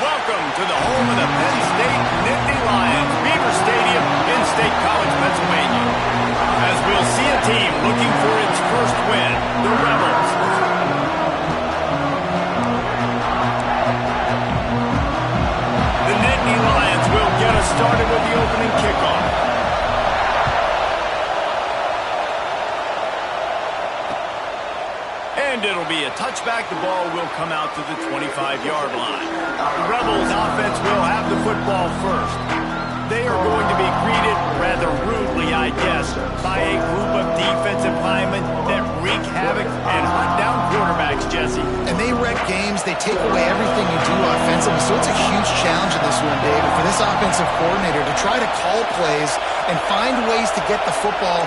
Welcome to the home of the Penn State Nittany Lions, Beaver Stadium in State College, Pennsylvania. As we'll see a team looking for its first win, the Rebels. The Nittany Lions will get us started with the opening kickoff. And it'll be a touchback. The ball will come out to the 25-yard line. The Rebels offense will have the football first. They are going to be greeted rather rudely, I guess, by a group of defensive linemen that wreak havoc and hunt down quarterbacks, Jesse. And they wreck games. They take away everything you do offensively. So it's a huge challenge in this one, David, for this offensive coordinator to try to call plays and find ways to get the football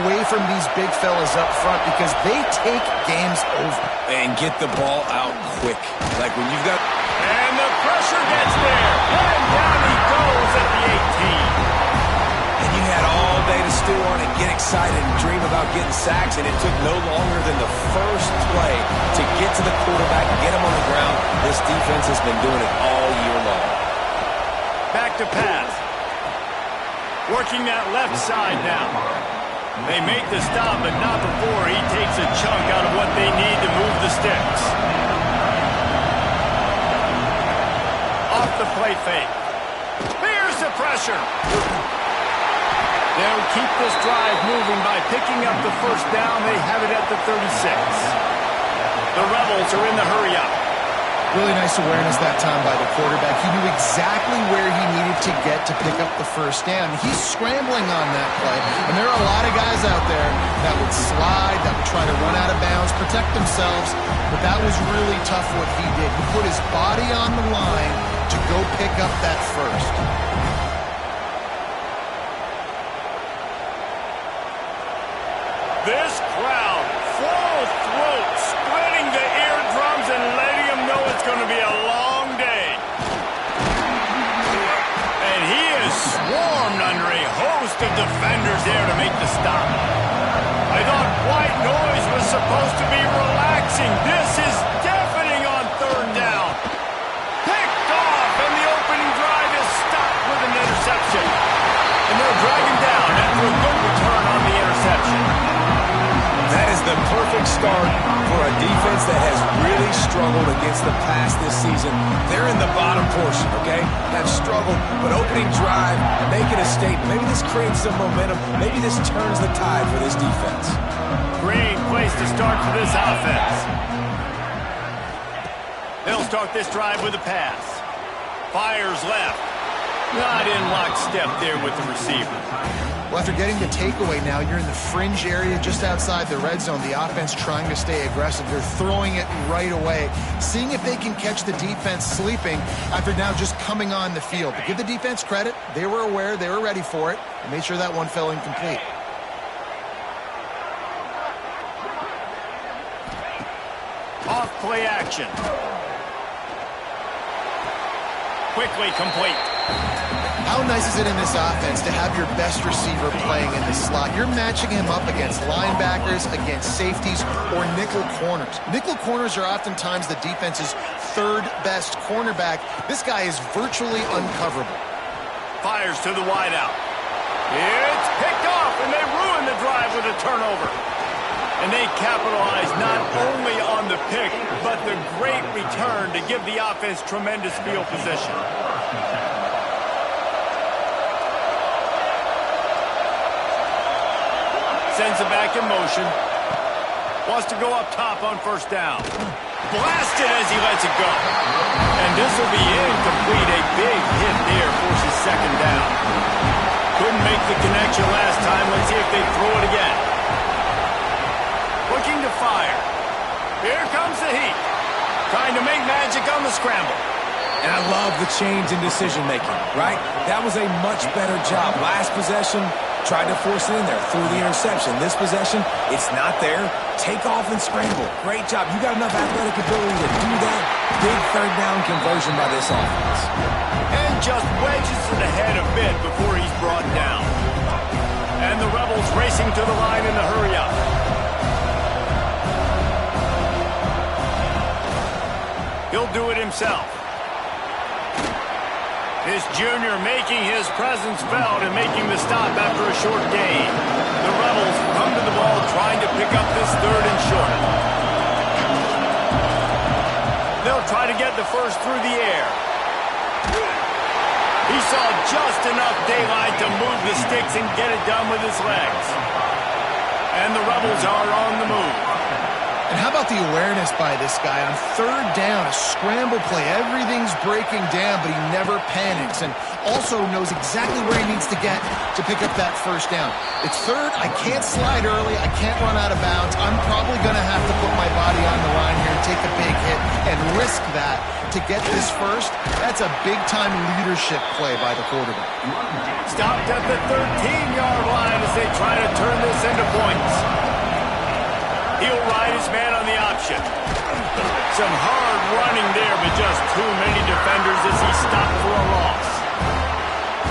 away from these big fellas up front because they take games over. And get the ball out quick. Like when you've got... And the pressure gets there. And down he goes at the 18. And you had all day to stew on and get excited and dream about getting sacks, and it took no longer than the first play to get to the quarterback and get him on the ground. This defense has been doing it all year long. Back to pass. Working that left side now. They make the stop, but not before he takes a chunk out of what they need to move the sticks. Off the play fake. Here's the pressure. They'll keep this drive moving by picking up the first down. They have it at the 36. The Rebels are in the hurry-up. Really nice awareness that time by the quarterback. He knew exactly where he needed to get to pick up the first down. He's scrambling on that play, and there are a lot of guys out there that would slide, that would try to run out of bounds, protect themselves, but that was really tough what he did. He put his body on the line to go pick up that first. This crowd, full throat, splitting the eardrums and letting them know it's going to be a long day. And he is swarmed under a host of defenders there to make the stop. I thought white noise was supposed to be relaxing. This is deafening on third down. Picked off, and the opening drive is stopped with an interception. And they'll drag him down after a good return on the interception. That is the perfect start for a defense that has really struggled against the pass this season. They're in the bottom portion, okay? Have struggled, but opening drive, making a statement. Maybe this creates some momentum. Maybe this turns the tide for this defense. Great place to start for this offense. They'll start this drive with a pass. Fires left. Not in lockstep there with the receiver. Well, after getting the takeaway now, you're in the fringe area just outside the red zone. The offense trying to stay aggressive. They're throwing it right away, seeing if they can catch the defense sleeping after now just coming on the field. But give the defense credit. They were aware. They were ready for it. And made sure that one fell incomplete. Off play action. Quickly complete. How nice is it in this offense to have your best receiver playing in the slot? You're matching him up against linebackers, against safeties, or nickel corners. Nickel corners are oftentimes the defense's third best cornerback. This guy is virtually uncoverable. Fires to the wideout. It's picked off, and they ruin the drive with a turnover. And they capitalize not only on the pick, but the great return to give the offense tremendous field position. Sends it back in motion. Wants to go up top on first down. Blasted as he lets it go. And this will be incomplete. A big hit there forces second down. Couldn't make the connection last time. Let's see if they throw it again. Looking to fire. Here comes the heat. Trying to make magic on the scramble. And I love the change in decision-making, right? That was a much better job. Last possession, tried to force it in there through the interception. This possession, it's not there. Take off and scramble. Great job. You got enough athletic ability to do that. Big third down conversion by this offense. And just wedges it ahead a bit before he's brought down. And the Rebels racing to the line in the hurry-up. He'll do it himself. This junior making his presence felt and making the stop after a short gain. The Rebels come to the ball trying to pick up this third and short. They'll try to get the first through the air. He saw just enough daylight to move the sticks and get it done with his legs. And the Rebels are on the move. And how about the awareness by this guy on third down, a scramble play. Everything's breaking down, but he never panics and also knows exactly where he needs to get to pick up that first down. It's third. I can't slide early. I can't run out of bounds. I'm probably going to have to put my body on the line here and take a big hit and risk that to get this first. That's a big-time leadership play by the quarterback. Stopped at the 13-yard line as they try to turn this into points. He'll ride his man on the option. Some hard running there, but just too many defenders as he stopped for a loss.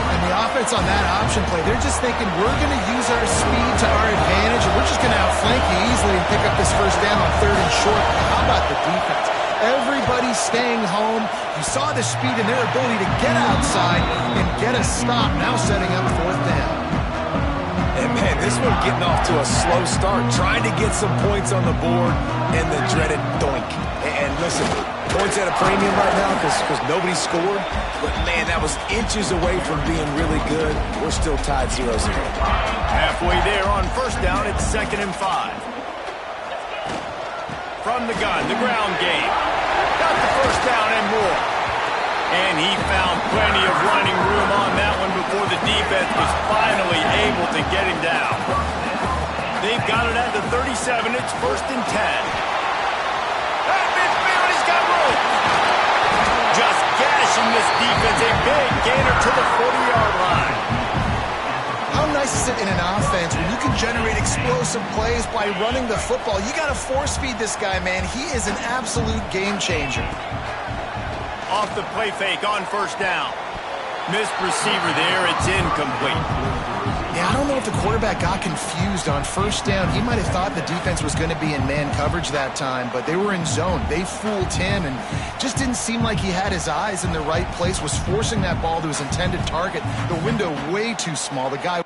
And the offense on that option play, they're just thinking, we're going to use our speed to our advantage, and we're just going to outflank you easily and pick up this first down on third and short. How about the defense? Everybody's staying home. You saw the speed and their ability to get outside and get a stop, now setting up fourth down. And man, this one getting off to a slow start, trying to get some points on the board, and the dreaded doink. And listen, points at a premium right now because nobody scored, but man, that was inches away from being really good. We're still tied 0-0. Halfway there on first down, it's 2nd and 5. From the gun, the ground game. Got the first down and more. And he found plenty of running room on that one before the defense was finally able to get him down. They've got it at the 37. It's 1st and 10. At midfield, he's got room. Just gashing this defense. A big gainer to the 40-yard line. How nice is it in an offense when you can generate explosive plays by running the football? You got to force feed this guy, man. He is an absolute game changer. Off the play fake on first down. Missed receiver there. It's incomplete. Yeah, I don't know if the quarterback got confused on first down. He might have thought the defense was going to be in man coverage that time, but they were in zone. They fooled him and just didn't seem like he had his eyes in the right place, was forcing that ball to his intended target. The window way too small. The guy...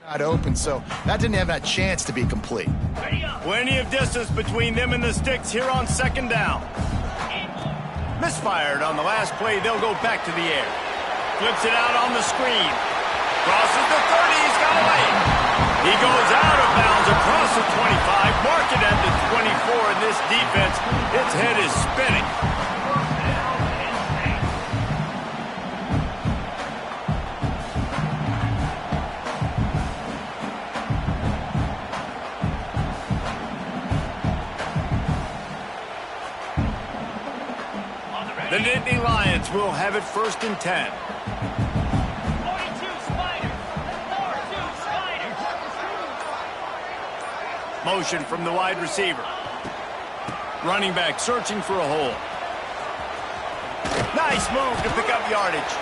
Not open, so that didn't have that chance to be complete. Plenty of distance between them and the sticks here on second down. Misfired on the last play. They'll go back to the air. Flips it out on the screen. Crosses the 30. He's got away. He goes out of bounds across the 25. Mark it at the 24. And this defense, its head is spinning. The Nittany Lions will have it 1st and 10. 42 Spiders. 4-2 Spiders. Motion from the wide receiver. Running back searching for a hole. Nice move to pick up yardage.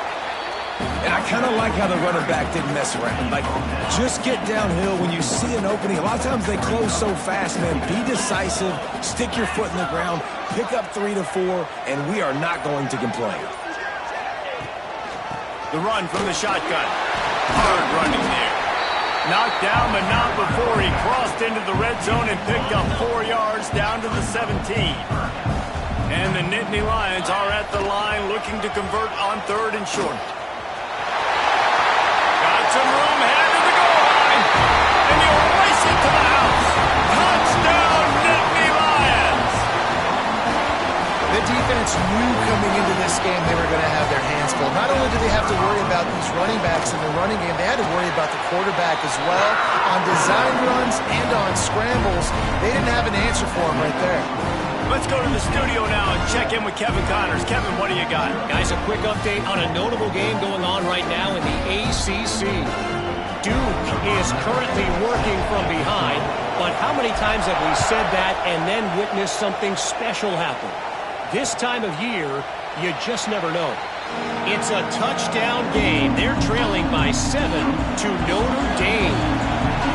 And I kind of like how the running back didn't mess around. Like, just get downhill when you see an opening. A lot of times they close so fast, man. Be decisive. Stick your foot in the ground. Pick up 3 to 4, and we are not going to complain. The run from the shotgun. Hard running there. Knocked down, but not before he crossed into the red zone and picked up 4 yards down to the 17. And the Nittany Lions are at the line looking to convert on 3rd and short. Got some room, headed to the goal line. And he'll race it to the house. Touchdown, Nittany Lions. The defense knew coming into this game they were going to have their hands full. Not only do they have to worry about these running backs in the running game, they had to worry about the quarterback as well. On design runs and on scrambles, they didn't have an answer for him right there. Let's go to the studio now and check in with Kevin Connors. Kevin, what do you got? Guys, a quick update on a notable game going on right now in the ACC. Duke is currently working from behind, but how many times have we said that and then witnessed something special happen? This time of year, you just never know. It's a touchdown game. They're trailing by 7 to Notre Dame.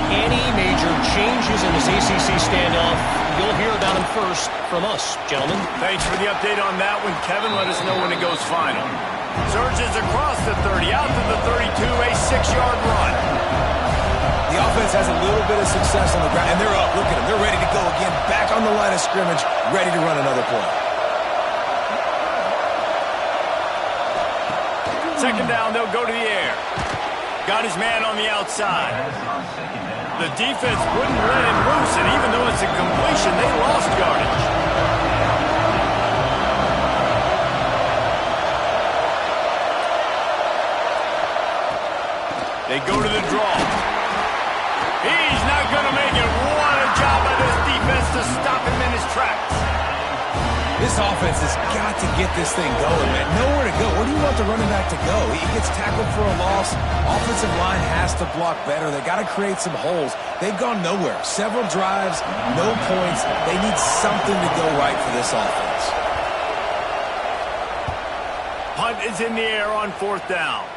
Any major changes in this ACC standoff, you'll hear about them first from us, gentlemen. Thanks for the update on that one, Kevin. Let us know when it goes final. Surges across the 30, out to the 32, a 6-yard run. The offense has a little bit of success on the ground, and they're up. Look at them. They're ready to go again. Back on the line of scrimmage, ready to run another play. 2nd down, they'll go to the air. Got his man on the outside. The defense wouldn't let him loose, and even though it's a completion, they lost yardage. They go to the draw. He's not going to make it. What a job by this defense to stop him in his tracks. This offense has got to get this thing going, man. Nowhere to go. Where do you want the running back to go? He gets tackled for a loss. Offensive line has to block better. They got to create some holes. They've gone nowhere. Several drives, no points. They need something to go right for this offense. Punt is in the air on 4th down.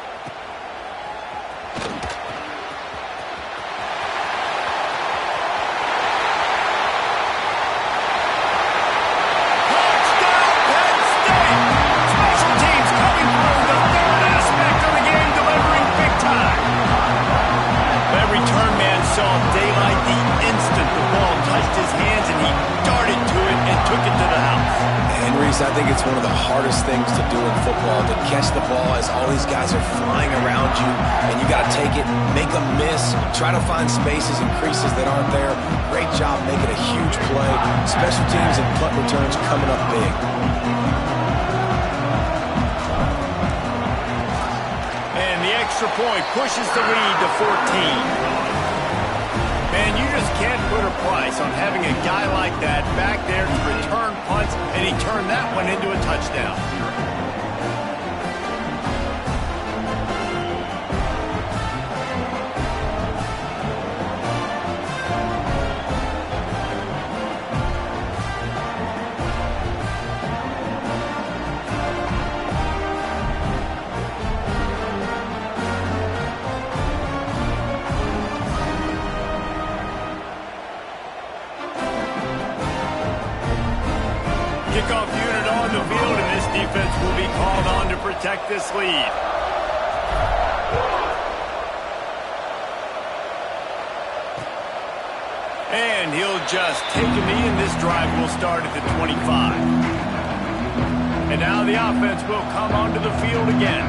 Daylight the instant the ball touched his hands, and he darted to it and took it to the house. And Reese, I think it's one of the hardest things to do in football, to catch the ball as all these guys are flying around you, and you got to take it, make them miss, try to find spaces and creases that aren't there. Great job making a huge play. Special teams and punt returns coming up big. And the extra point pushes the lead to 14. Man, you just can't put a price on having a guy like that back there to return punts, and he turned that one into a touchdown. Kickoff unit on the field, and this defense will be called on to protect this lead. And he'll just take a knee, and this drive will start at the 25. And now the offense will come onto the field again.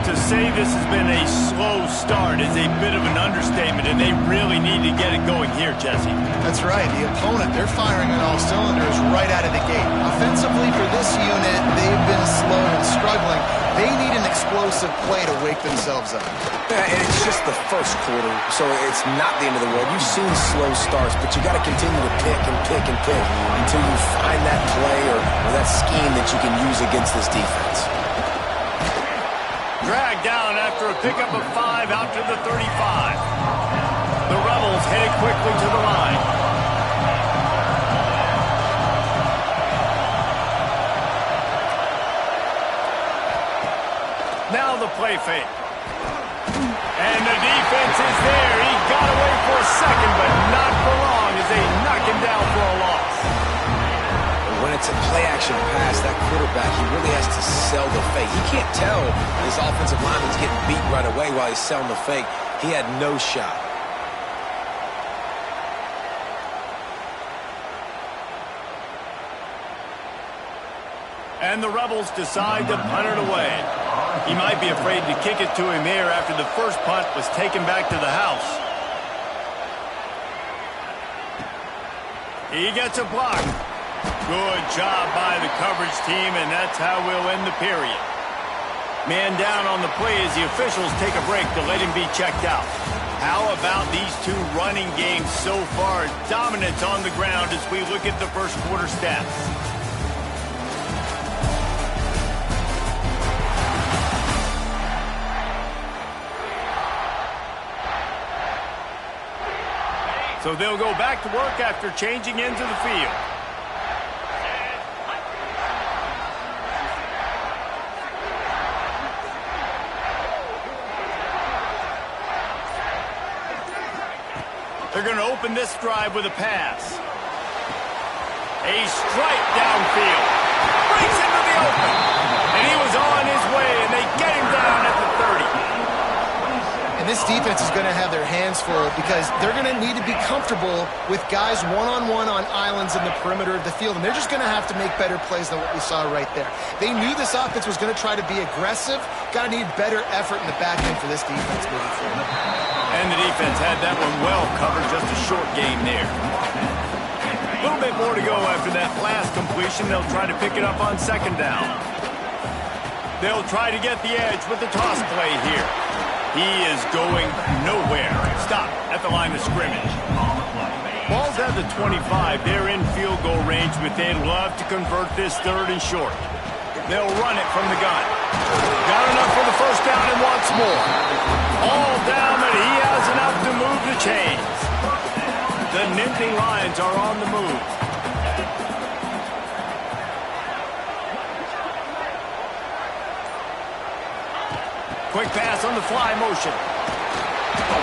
To say this has been a slow start is a bit of an understatement, and they really need to get it going here, Jesse. That's right. The opponent, they're firing on all cylinders right out of the gate. Offensively for this unit, they've been slow and struggling. They need an explosive play to wake themselves up. Yeah, and it's just the first quarter, so it's not the end of the world. You've seen slow starts, but you got to continue to pick and pick and pick until you find that play or that scheme that you can use against this defense. Dragged down after a pickup of 5 out to the 35. The Rebels headed quickly to the line. Now the play fake. And the defense is there. He got away for a second, but not for long as they knock him down for a loss. When it's a play-action pass, that quarterback, he really has to sell the fake. He can't tell his offensive lineman's getting beat right away while he's selling the fake. He had no shot. And the Rebels decide to punt it away. He might be afraid to kick it to him there after the first punt was taken back to the house. He gets a block. Good job by the coverage team, and that's how we'll end the period. Man down on the play as the officials take a break to let him be checked out. How about these two running games so far? Dominance on the ground as we look at the first quarter stats. So they'll go back to work after changing into the field. They're going to open this drive with a pass. A strike downfield. Breaks into the open. And he was on his way, and they get him down at the 30. And this defense is going to have their hands full because they're going to need to be comfortable with guys one-on-one on islands in the perimeter of the field, and they're just going to have to make better plays than what we saw right there. They knew this offense was going to try to be aggressive. Got to need better effort in the back end for this defense moving forward. And the defense had that one well covered, just a short game there. A little bit more to go after that last completion. They'll try to pick it up on second down. They'll try to get the edge with the toss play here. He is going nowhere. Stop at the line of scrimmage. Ball's at the 25. They're in field goal range, but they'd love to convert this third and short. They'll run it from the gun. Got enough for the first down and wants more. All down, but he has enough to move the chains. The Nittany Lions are on the move. Quick pass on the fly motion.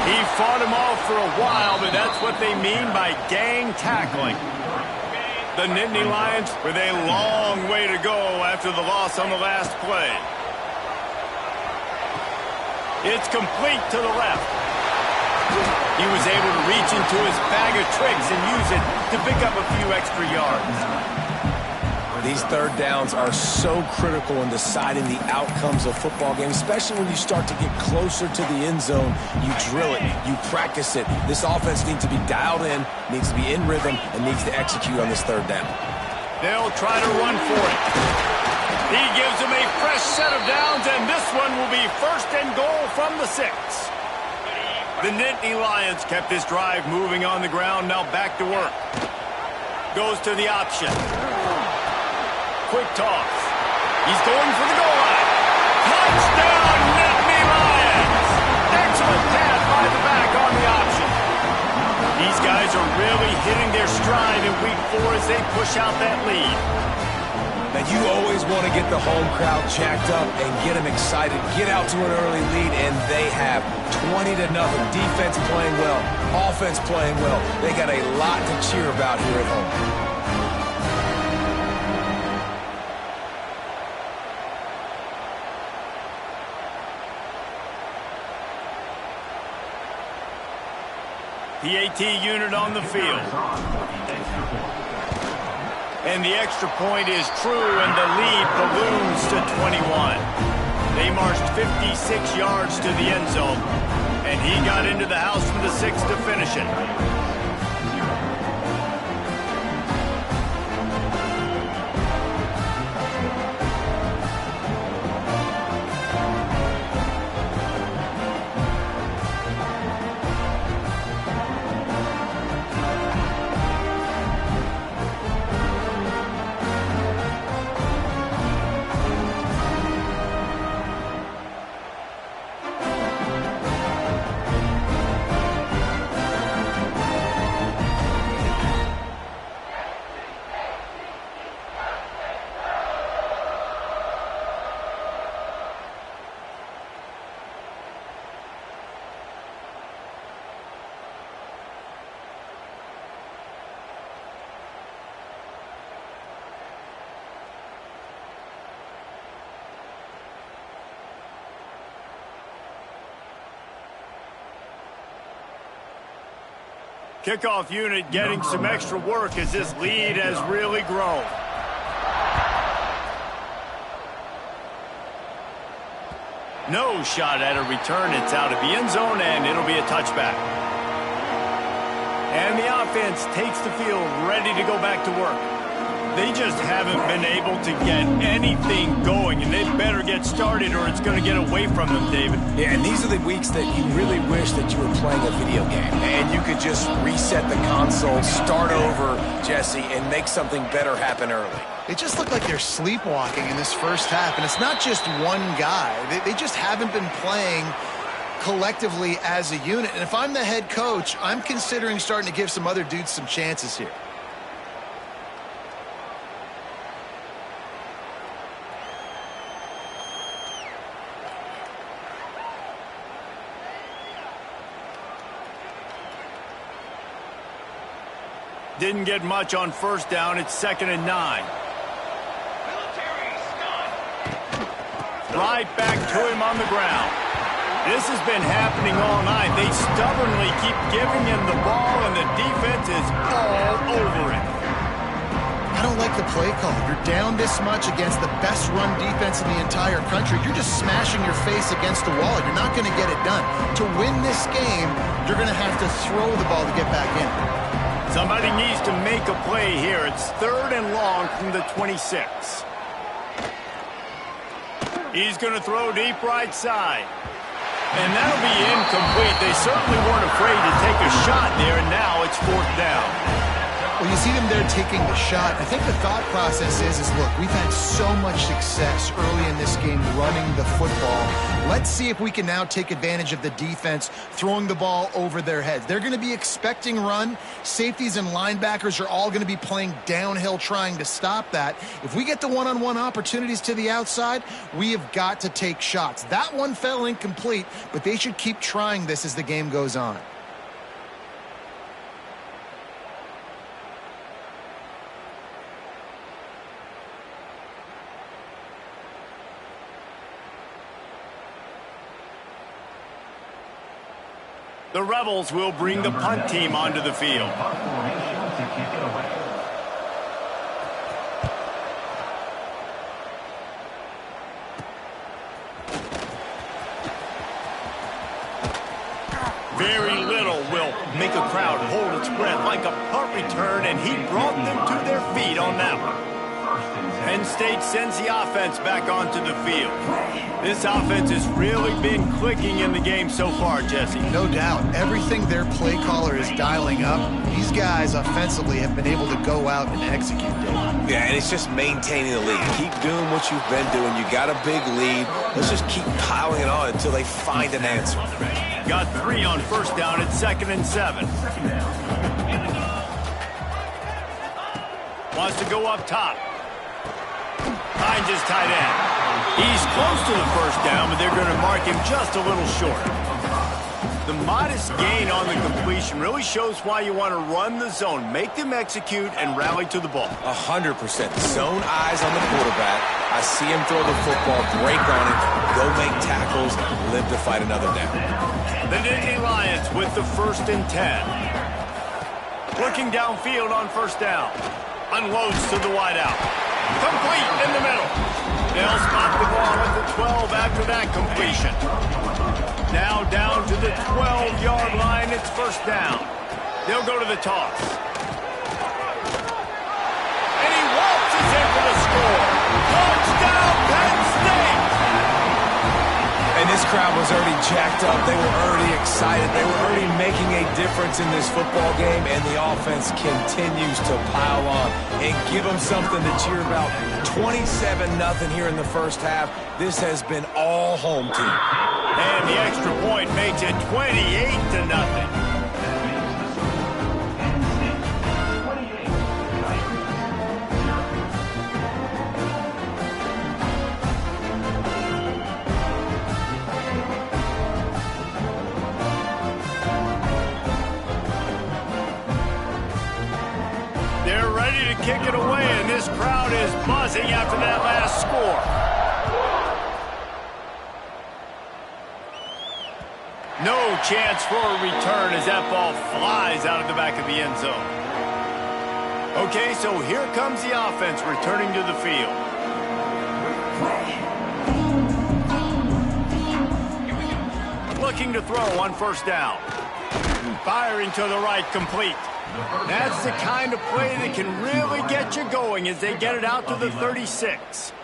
He fought him off for a while, but that's what they mean by gang tackling. The Nittany Lions with a long way to go after the loss on the last play. It's complete to the left. He was able to reach into his bag of tricks and use it to pick up a few extra yards. These third downs are so critical in deciding the outcomes of football games, especially when you start to get closer to the end zone. You drill it, you practice it. This offense needs to be dialed in, needs to be in rhythm, and needs to execute on this third down. They'll try to run for it. He gives them a fresh set of downs, and this one will be first and goal from the 6. The Nittany Lions kept this drive moving on the ground, now back to work. Goes to the option. Quick toss. He's going for the goal line. Touchdown, Nittany Lions! Excellent pass by the back on the option. These guys are really hitting their stride in week 4 as they push out that lead. Now, you always want to get the home crowd jacked up and get them excited. Get out to an early lead, and they have 20-0. Defense playing well, offense playing well. They got a lot to cheer about here at home. PAT unit on the field. And the extra point is true, and the lead balloons to 21. They marched 56 yards to the end zone, and he got into the house for the 6 to finish it. Kickoff unit getting some extra work as this lead has really grown. No shot at a return. It's out of the end zone, and it'll be a touchback. And the offense takes the field ready to go back to work. They just haven't been able to get anything going, and they better get started or it's going to get away from them, David. Yeah, and these are the weeks that you really wish that you were playing a video game and you could just reset the console, start over, Jesse, and make something better happen early. They just look like they're sleepwalking in this first half, and it's not just one guy. They just haven't been playing collectively as a unit. And if I'm the head coach, I'm considering starting to give some other dudes some chances here. Didn't get much on first down. It's 2nd and 9. Right back to him on the ground. This has been happening all night. They stubbornly keep giving him the ball, and the defense is all over it. I don't like the play call. You're down this much against the best run defense in the entire country. You're just smashing your face against the wall. You're not going to get it done. To win this game, you're going to have to throw the ball to get back in. Somebody needs to make a play here. It's 3rd and long from the 26. He's going to throw deep right side. And that'll be incomplete. They certainly weren't afraid to take a shot there, and now it's 4th down. Well, you see them there taking the shot. I think the thought process is look, we've had so much success early in this game running the football. Let's see if we can now take advantage of the defense throwing the ball over their heads. They're going to be expecting run. Safeties and linebackers are all going to be playing downhill trying to stop that. If we get the one-on-one opportunities to the outside, we have got to take shots. That one fell incomplete, but they should keep trying this as the game goes on. The Rebels will bring the punt team onto the field. Very little will make a crowd hold its breath like a punt return, and he brought them to their feet on that one. Penn State sends the offense back onto the field. This offense has really been clicking in the game so far, Jesse. No doubt. Everything their play caller is dialing up, these guys offensively have been able to go out and execute, Dave. Yeah, and it's just maintaining the lead. Keep doing what you've been doing. You got a big lead. Let's just keep piling it on until they find an answer. Got 3 on first down at 2nd and 7. Wants to go up top. Finds his tight end. He's close to the first down, but they're going to mark him just a little short. The modest gain on the completion really shows why you want to run the zone. Make them execute and rally to the ball. 100%. Zone eyes on the quarterback. I see him throw the football, break on it, go make tackles, live to fight another down. The Nittany Lions with the 1st and 10. Looking downfield on first down. Unloads to the wideout. Complete in the middle. They'll spot the ball at the 12 after that completion. Now down to the 12-yard line. It's first down. They'll go to the toss. And he waltzes in for the score. Touchdown, Penn State! And this crowd was already jacked up. They were already excited. They were already making a difference in this football game, and the offense continues to pile on and give them something to cheer about. 27-0 here in the first half. This has been all home team. And the extra point makes it 28-0. Kick it away, and this crowd is buzzing after that last score. No chance for a return as that ball flies out of the back of the end zone. Okay, so here comes the offense returning to the field. Looking to throw on first down. Firing to the right, complete. That's the kind of play that can really get you going as they get it out to the 36.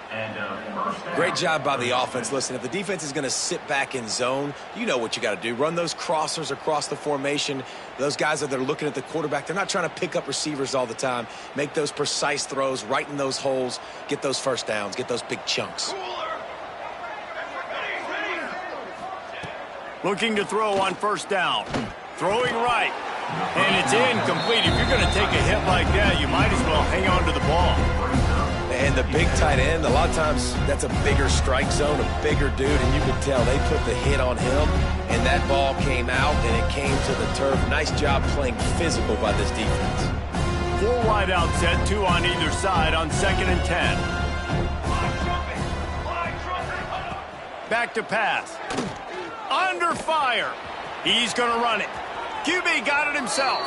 Great job by the offense. Listen, if the defense is going to sit back in zone, you know what you got to do. Run those crossers across the formation. Those guys that are looking at the quarterback, they're not trying to pick up receivers all the time. Make those precise throws, right in those holes, get those first downs, get those big chunks. Looking to throw on first down. Throwing right. And it's incomplete. If you're going to take a hit like that, you might as well hang on to the ball. And the big tight end, a lot of times that's a bigger strike zone, a bigger dude, and you can tell they put the hit on him, and that ball came out, and it came to the turf. Nice job playing physical by this defense. 4 wide out set, 2 on either side on 2nd and 10. Back to pass. Under fire. He's going to run it. QB got it himself.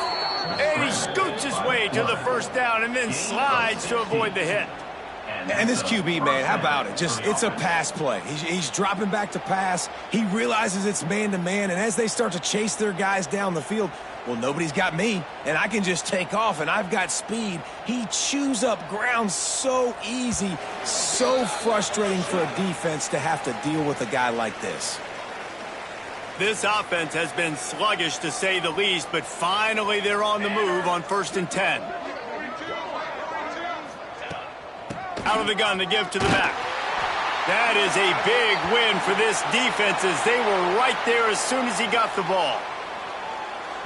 And he scoots his way to the first down and then slides to avoid the hit. And this QB, man, how about it? It's a pass play. He's dropping back to pass. He realizes it's man-to-man, and as they start to chase their guys down the field, well, nobody's got me, and I can just take off, and I've got speed. He chews up ground so easy, so frustrating for a defense to have to deal with a guy like this. This offense has been sluggish, to say the least, but finally they're on the move on 1st and 10. Out of the gun to give to the back. That is a big win for this defense as they were right there as soon as he got the ball.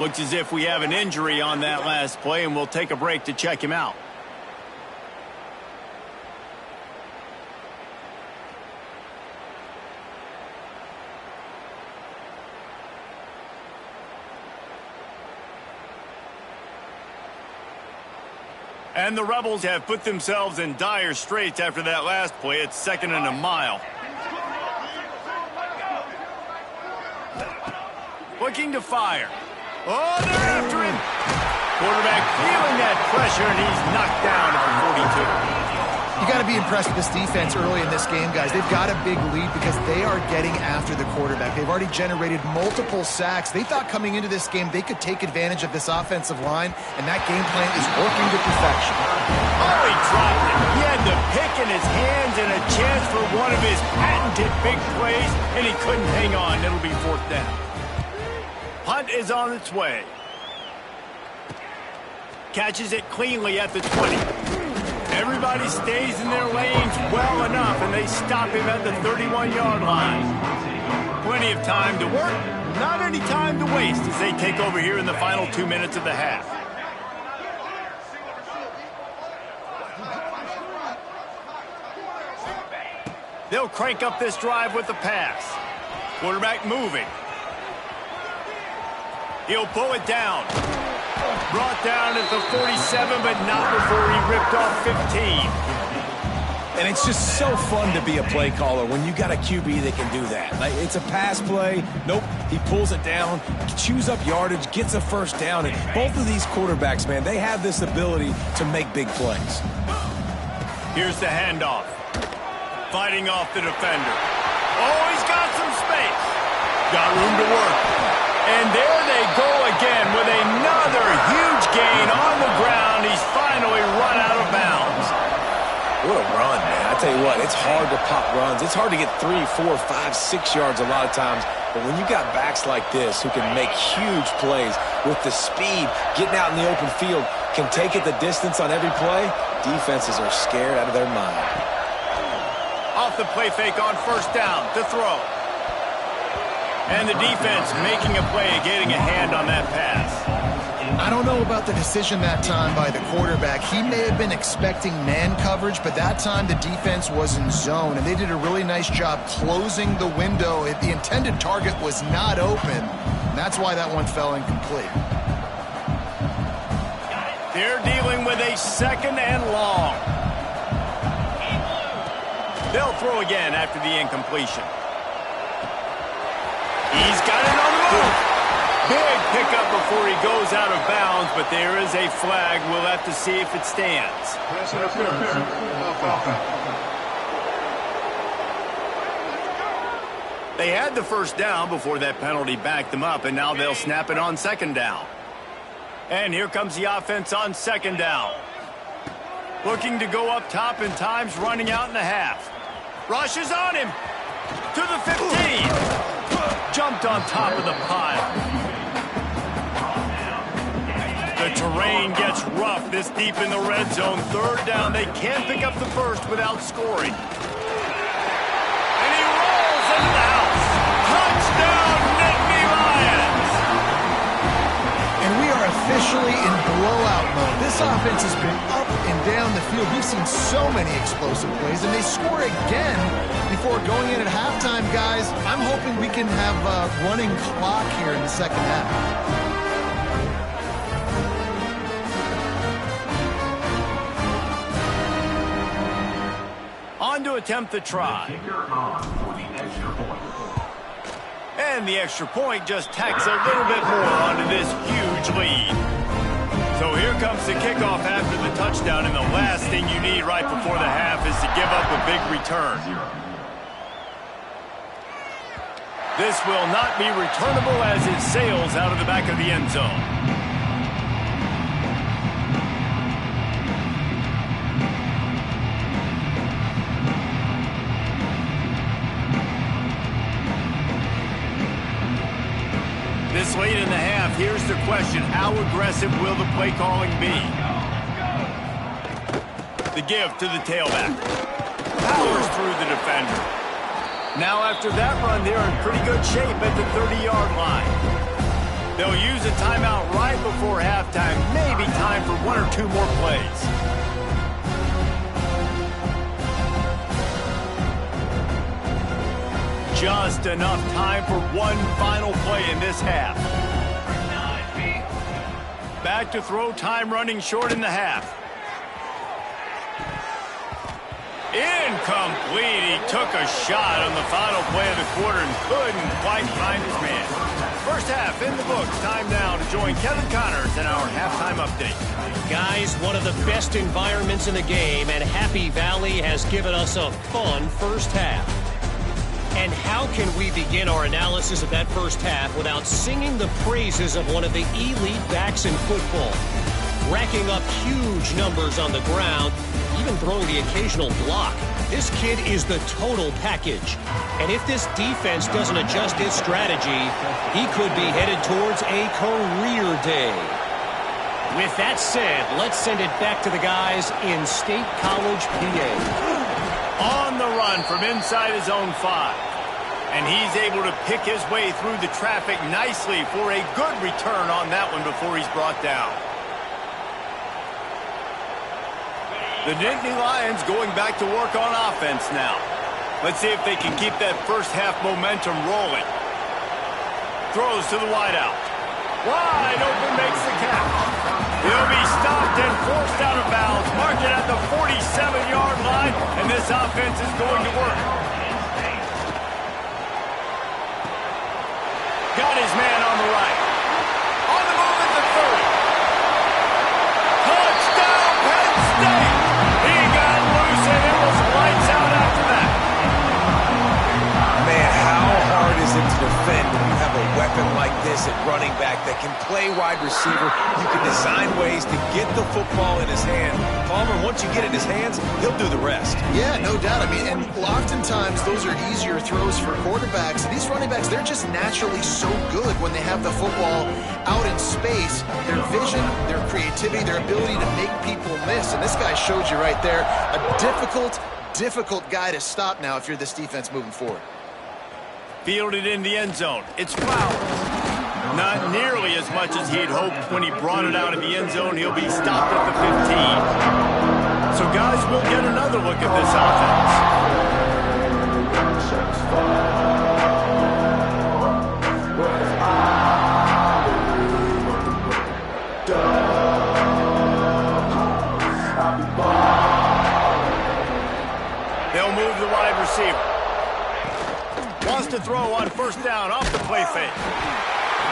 Looks as if we have an injury on that last play, and we'll take a break to check him out. And the Rebels have put themselves in dire straits after that last play. It's 2nd and a mile. Looking to fire. Oh, they're after him. Quarterback feeling that pressure, and he's knocked down at the 42. You got to be impressed with this defense early in this game, guys. They've got a big lead because they are getting after the quarterback. They've already generated multiple sacks. They thought coming into this game they could take advantage of this offensive line, and that game plan is working to perfection. Oh, he dropped it. He had the pick in his hands and a chance for one of his patented big plays, and he couldn't hang on. It'll be 4th down. Punt is on its way. Catches it cleanly at the 20. Everybody stays in their lanes well enough, and they stop him at the 31-yard line. Plenty of time to work, not any time to waste as they take over here in the final 2 minutes of the half. They'll crank up this drive with the pass. Quarterback moving. He'll pull it down. Brought down at the 47, but not before he ripped off 15. And it's just so fun to be a play caller when you got a QB that can do that. Like, it's a pass play. Nope, he pulls it down, chews up yardage, gets a first down. And both of these quarterbacks, man, they have this ability to make big plays. Here's the handoff. Fighting off the defender. Oh, he's got some space. Got room to work. And there they go again with another huge gain on the ground. He's finally run out of bounds. What a run, man. I tell you what, it's hard to pop runs. It's hard to get 3, 4, 5, 6 yards a lot of times. But when you got backs like this who can make huge plays with the speed, getting out in the open field, can take it the distance on every play, defenses are scared out of their mind. Off the play fake on first down to throw. And the defense making a play, getting a hand on that pass. I don't know about the decision that time by the quarterback. He may have been expecting man coverage, but that time the defense was in zone, and they did a really nice job closing the window. The intended target was not open, and that's why that one fell incomplete. They're dealing with a second and long. They'll throw again after the incompletion. He's got it on the move. Big pickup before he goes out of bounds, but there is a flag. We'll have to see if it stands. They had the first down before that penalty backed them up, and now they'll snap it on second down. And here comes the offense on second down. Looking to go up top, and time's running out in the half. Rushes on him to the 15. Jumped on top of the pile. The terrain gets rough this deep in the red zone. Third down. They can't pick up the first without scoring. And he rolls into the house. Touchdown, Nittany Lions. And we are officially in blowout mode. This offense has been up and down the field. We've seen so many explosive plays, and they score again before going in at halftime, guys. I'm hoping we can have a running clock here in the second half. On to attempt the try. And the extra point just tacks a little bit more onto this huge lead. So here comes the kickoff after the touchdown, and the last thing you need right before the half is to give up a big return. This will not be returnable as it sails out of the back of the end zone. This late in the half, here's the question. How aggressive will the play calling be? The give to the tailback. Powers through the defender. Now after that run, they're in pretty good shape at the 30-yard line. They'll use a timeout right before halftime. Maybe time for one or two more plays. Just enough time for one final play in this half. Back to throw, time running short in the half. Incomplete. He took a shot on the final play of the quarter and couldn't quite find his man. First half in the books. Time now to join Kevin Connors in our halftime update. Guys, one of the best environments in the game, and Happy Valley has given us a fun first half. And how can we begin our analysis of that first half without singing the praises of one of the elite backs in football? Racking up huge numbers on the ground, even throwing the occasional block. This kid is the total package. And if this defense doesn't adjust its strategy, he could be headed towards a career day. With that said, let's send it back to the guys in State College, PA. On the run from inside his own 5. And he's able to pick his way through the traffic nicely for a good return on that one before he's brought down. The Nittany Lions going back to work on offense now. Let's see if they can keep that first half momentum rolling. Throws to the wideout. Wide open, makes the catch. He'll be stopped and forced out of bounds. Marked it at the 47-yard line, and this offense is going to work. Got his man on the right. On the move at the 30. Touchdown, Penn State! He got loose, and it was lights out after that. Man, how hard is it to defend when you have a weapon like this at running back that can play wide receiver? You can design ways to get the football in his hand. Palmer, once you get it in his hands, he'll do the rest. Yeah, no doubt. I mean, and oftentimes those are easier throws for quarterbacks. These running backs, they're just naturally so good when they have the football out in space. Their vision, their creativity, their ability to make people miss. And this guy showed you right there, a difficult guy to stop now if you're this defense moving forward. Fielded in the end zone. It's Flowers. Not nearly as much as he'd hoped when he brought it out of the end zone. He'll be stopped at the 15. So, guys, we'll get another look at this offense. They'll move the wide receiver. Wants to throw on first down off the play fake.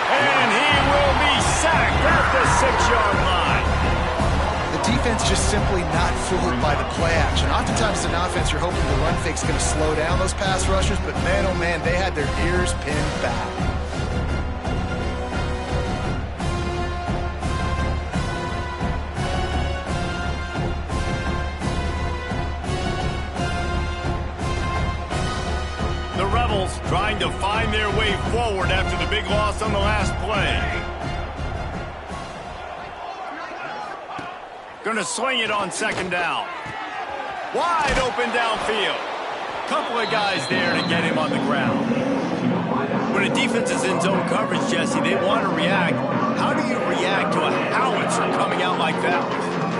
And he will be sacked at the 6-yard line. The defense just simply not fooled by the play action. Oftentimes as an offense, you're hoping the run fake's going to slow down those pass rushers, but man, oh man, they had their ears pinned back. The Rebels trying to find their way forward after the big loss on the last play. Going to swing it on second down. Wide open downfield. Couple of guys there to get him on the ground. When a defense is in zone coverage, Jesse, they want to react. How do you react to a howitzer coming out like that?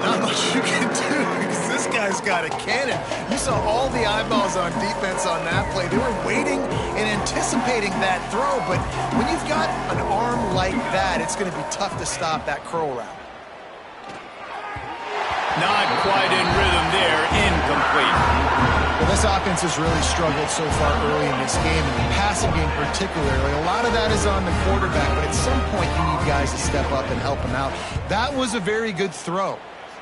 Not much you can do because this guy's got a cannon. You saw all the eyeballs on defense on that play. They were waiting and anticipating that throw, but when you've got an arm like that, it's going to be tough to stop that curl route. Not quite in rhythm there. Incomplete. Well, this offense has really struggled so far early in this game, and the passing game particularly. A lot of that is on the quarterback, but at some point you need guys to step up and help him out. That was a very good throw.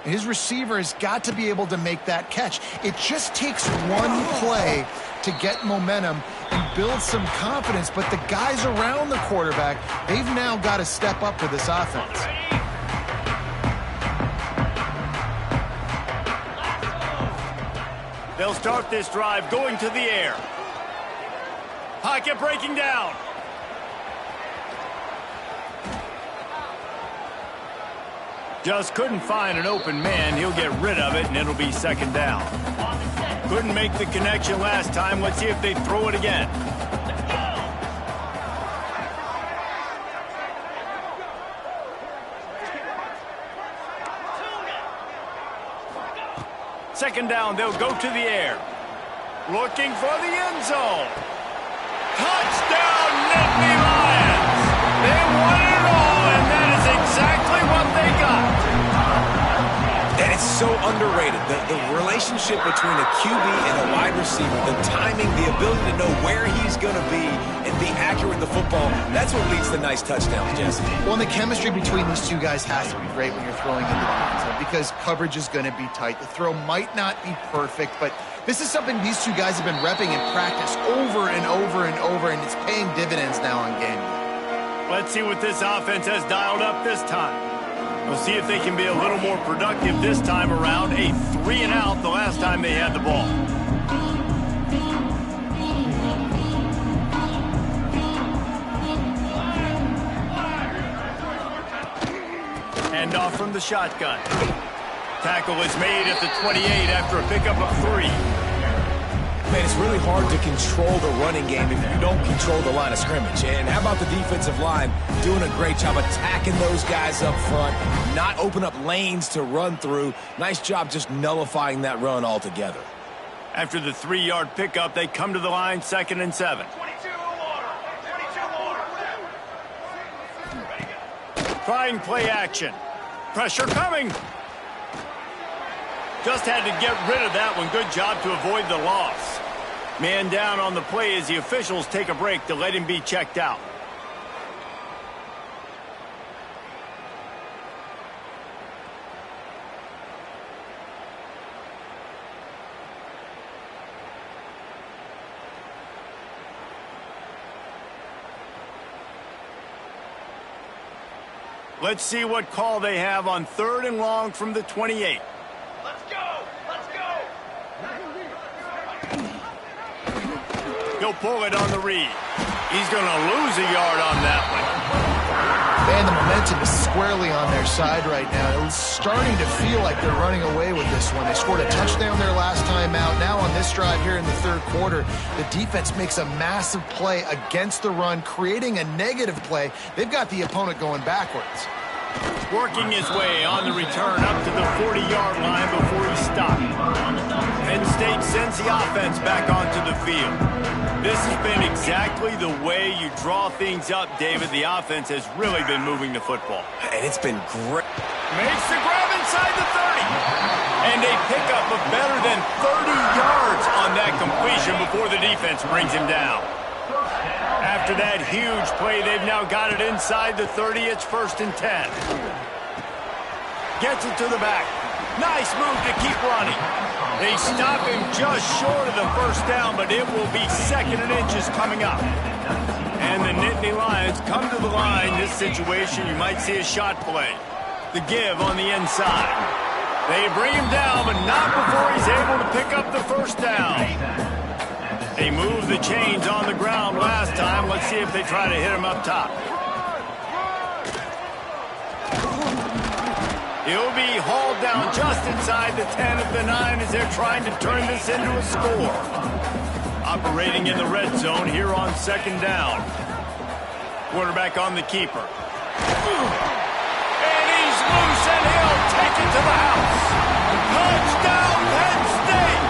And his receiver has got to be able to make that catch. It just takes one play to get momentum and build some confidence, but the guys around the quarterback, they've now got to step up for this offense. They'll start this drive going to the air. Pocket breaking down. Just couldn't find an open man. He'll get rid of it, and it'll be second down. Couldn't make the connection last time. Let's see if they throw it again. Second down, they'll go to the air. Looking for the end zone. Touchdown, Nittany Lions! They won it all, and that is exactly what they got. And it's so underrated. The relationship between a QB and a wide receiver, the timing, the ability to know where he's going to be and be accurate with the football, that's what leads to nice touchdowns, Jesse. Well, and the chemistry between these two guys has to be great when you're throwing into the end zone because coverage is going to be tight. The throw might not be perfect, but this is something these two guys have been repping in practice over and over and over, and it's paying dividends now on game day. Let's see what this offense has dialed up this time. We'll see if they can be a little more productive this time around. A 3-and-out the last time they had the ball. Hand off from the shotgun. Tackle is made at the 28 after a pickup of 3. Man, it's really hard to control the running game if you don't control the line of scrimmage. And how about the defensive line doing a great job attacking those guys up front, not open up lanes to run through. Nice job just nullifying that run altogether. After the 3-yard pickup, they come to the line, 2nd and 7. Trying play action. Pressure coming. Just had to get rid of that one. Good job to avoid the loss. Man down on the play as the officials take a break to let him be checked out. Let's see what call they have on 3rd and long from the 28. Let's go! Let's go! He'll pull it on the read. He's going to lose a yard on that one. Man, the momentum is squarely on their side right now. It's starting to feel like they're running away with this one. They scored a touchdown their last time out. Now on this drive here in the 3rd quarter, the defense makes a massive play against the run, creating a negative play. They've got the opponent going backwards. Working his way on the return up to the 40-yard line before he stopped. Penn State sends the offense back onto the field. This has been exactly the way you draw things up, David. The offense has really been moving the football. And it's been great. Makes the grab inside the 30. And a pickup of better than 30 yards on that completion before the defense brings him down. After that huge play, they've now got it inside the 30. It's 1st and 10. Gets it to the back. Nice move to keep running. They stop him just short of the 1st down, but it will be 2nd and inches coming up. And the Nittany Lions come to the line. This situation, you might see a shot play. The give on the inside. They bring him down, but not before he's able to pick up the 1st down. They moved the chains on the ground last time. Let's see if they try to hit him up top. He'll be hauled down just inside the 10 of the 9 as they're trying to turn this into a score. Operating in the red zone here on 2nd down. Quarterback on the keeper. And he's loose and he'll take it to the house. Touchdown, Penn State!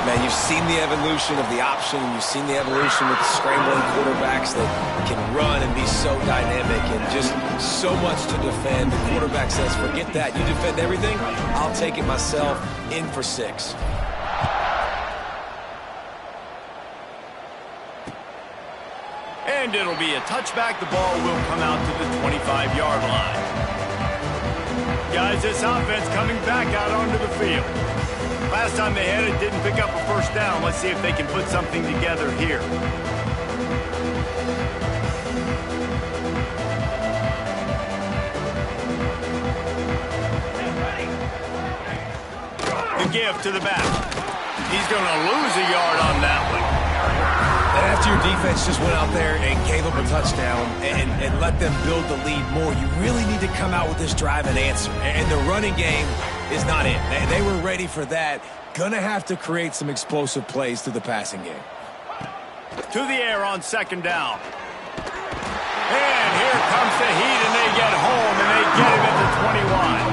Man, you've seen the evolution of the option, and you've seen the evolution with the scrambling quarterbacks that can run and be so dynamic and just so much to defend. The quarterback says, forget that. You defend everything, I'll take it myself. In for 6. And it'll be a touchback. The ball will come out to the 25-yard line. Guys, this offense coming back out onto the field. Last time they had it, didn't pick up a 1st down. Let's see if they can put something together here. The give to the back. He's going to lose a yard on that one. And after your defense just went out there and gave them a touchdown and let them build the lead more, you really need to come out with this drive and answer. And the running game is not it. They were ready for that. Gonna have to create some explosive plays through the passing game. To the air on 2nd down. And here comes the heat, and they get home, and they get him at the 21.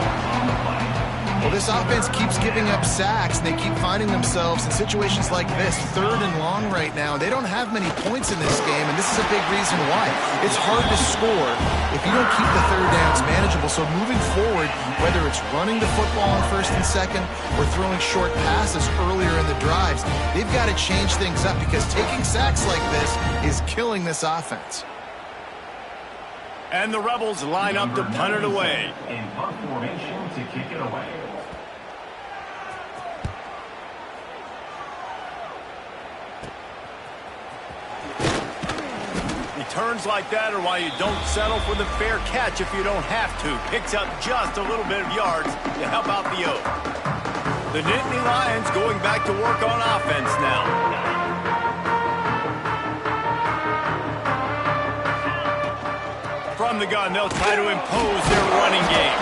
Well, this offense keeps giving up sacks, and they keep finding themselves in situations like this, 3rd and long right now. They don't have many points in this game, and this is a big reason why. It's hard to score if you don't keep the 3rd downs manageable. So moving forward, whether it's running the football on 1st and 2nd or throwing short passes earlier in the drives, they've got to change things up because taking sacks like this is killing this offense. And the Rebels line up to punt it away. In punt formation to kick it away. Returns like that are why you don't settle for the fair catch if you don't have to. Picks up just a little bit of yards to help out the O. The Nittany Lions going back to work on offense now. From the gun, they'll try to impose their running game.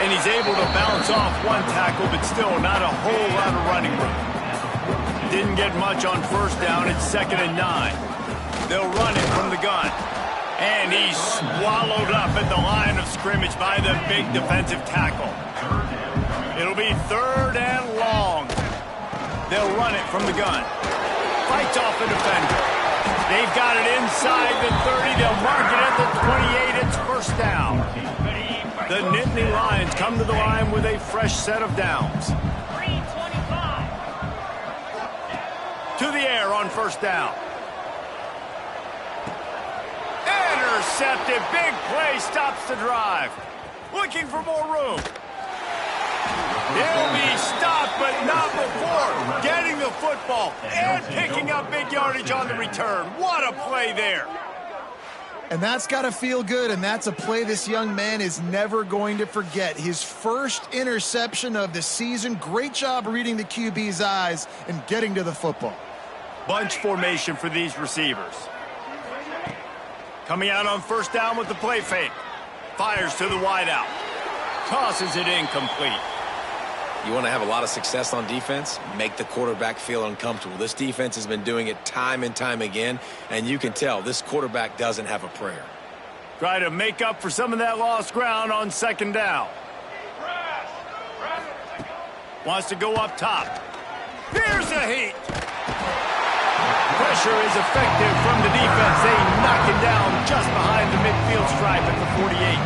And he's able to bounce off one tackle, but still not a whole lot of running room. Didn't get much on 1st down. It's 2nd and 9. They'll run it from the gun. And he's swallowed up at the line of scrimmage by the big defensive tackle. It'll be 3rd and long. They'll run it from the gun. Fights off a defender. They've got it inside the 30. They'll mark it at the 28. It's 1st down. The Nittany Lions come to the line with a fresh set of downs. 325. To the air on first down. Intercepted. Big play stops the drive. Looking for more room. He'll be stopped, but not before getting the football and picking up big yardage on the return. What a play there. And that's got to feel good, and that's a play this young man is never going to forget. His first interception of the season. Great job reading the QB's eyes and getting to the football. Bunch formation for these receivers. Coming out on first down with the play fake. Fires to the wideout. Tosses it incomplete. You want to have a lot of success on defense? Make the quarterback feel uncomfortable. This defense has been doing it time and time again, and you can tell this quarterback doesn't have a prayer. Try to make up for some of that lost ground on second down. Wants to go up top. Here's a heat. Pressure is effective from the defense. They knock it down just behind the midfield stripe at the 48.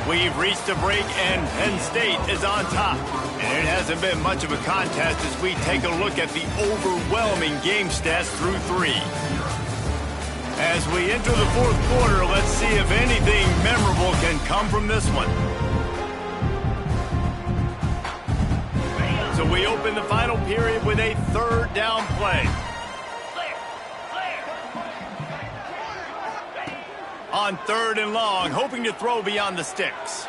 We've reached a break, and Penn State is on top. And it hasn't been much of a contest as we take a look at the overwhelming game stats through 3. As we enter the fourth quarter, let's see if anything memorable can come from this one. So we open the final period with a third down play. On third and long, hoping to throw beyond the sticks.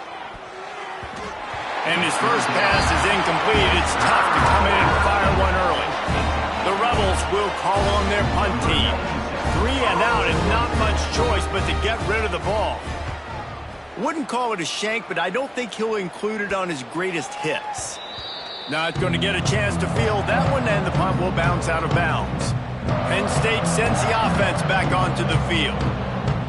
And his first pass is incomplete. It's tough to come in and fire one early. The Rebels will call on their punt team. 3 and out and not much choice but to get rid of the ball. Wouldn't call it a shank, but I don't think he'll include it on his greatest hits. Not going to get a chance to field that one, and the punt will bounce out of bounds. Penn State sends the offense back onto the field.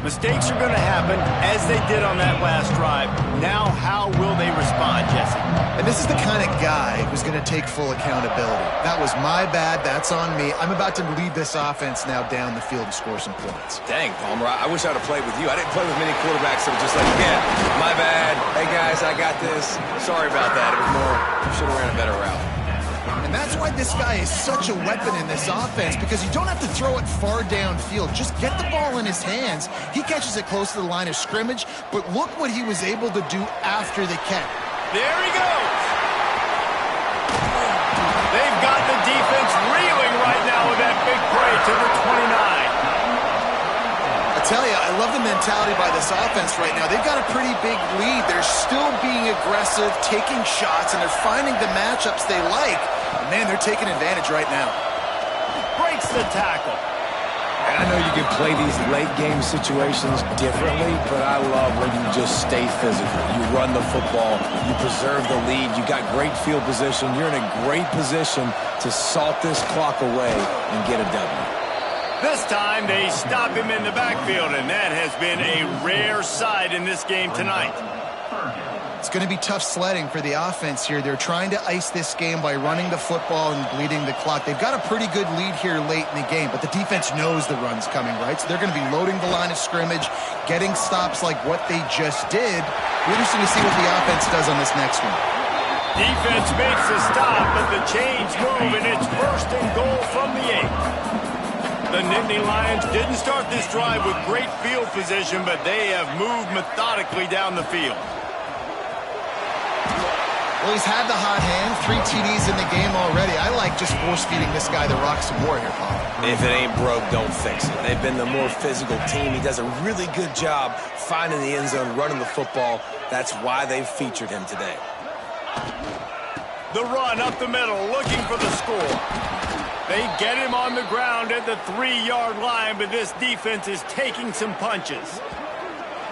Mistakes are going to happen, as they did on that last drive. Now, how will they respond, Jesse? And this is the kind of guy who's going to take full accountability. That was my bad. That's on me. I'm about to lead this offense now down the field and score some points. Dang, Palmer, I wish I'd have played with you. I didn't play with many quarterbacks that were just like, yeah, my bad. Hey, guys, I got this. Sorry about that. It was more, you should have ran a better route. And that's why this guy is such a weapon in this offense, because you don't have to throw it far downfield. Just get the ball in his hands. He catches it close to the line of scrimmage, but look what he was able to do after the catch. There he goes. They've got the defense reeling right now with that big play to the 29. I tell you, I love the mentality by this offense right now. They've got a pretty big lead. They're still being aggressive, taking shots, and they're finding the matchups they like. Man, they're taking advantage right now. Breaks the tackle. And I know you can play these late-game situations differently, but I love when you just stay physical. You run the football. You preserve the lead. You got great field position. You're in a great position to salt this clock away and get a W. This time, they stop him in the backfield, and that has been a rare sight in this game tonight. It's going to be tough sledding for the offense here. They're trying to ice this game by running the football and bleeding the clock. They've got a pretty good lead here late in the game, but the defense knows the run's coming, right? So they're going to be loading the line of scrimmage, getting stops like what they just did. We're interesting to see what the offense does on this next one. Defense makes a stop, but the chains move, and it's first and goal from the 8. The Nittany Lions didn't start this drive with great field position, but they have moved methodically down the field. Well, he's had the hot hand, 3 TDs in the game already. I like just force-feeding this guy the rock some more here, Paul. If it ain't broke, don't fix it. They've been the more physical team. He does a really good job finding the end zone, running the football. That's why they've featured him today. The run up the middle, looking for the score. They get him on the ground at the 3-yard line, but this defense is taking some punches.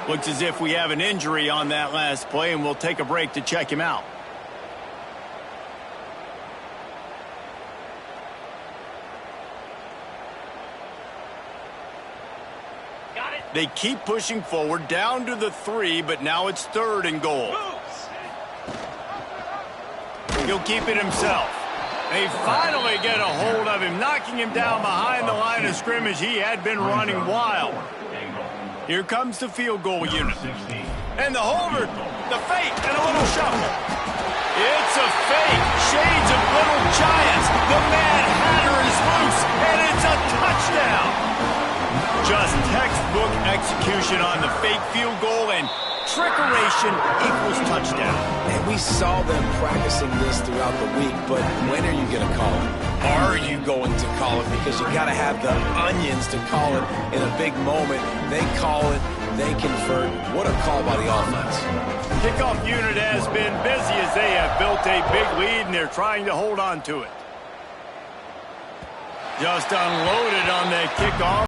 Looks as if we have an injury on that last play, and we'll take a break to check him out. Got it. They keep pushing forward down to the 3, but now it's 3rd and goal. He'll keep it himself. They finally get a hold of him, knocking him down behind the line of scrimmage. He had been running wild. Here comes the field goal unit. And the holder, the fake, and a little shuffle. It's a fake. Shades of Little Giants. The Mad Hatter is loose, and it's a touchdown. Just textbook execution on the fake field goal, and trickeration equals touchdown. And we saw them practicing this throughout the week, but when are you going to call it? Are you going to call it? Because you got to have the onions to call it in a big moment. They call it, they convert. What a call by the offense. Kickoff unit has been busy as they have built a big lead, and they're trying to hold on to it. Just unloaded on the kickoff.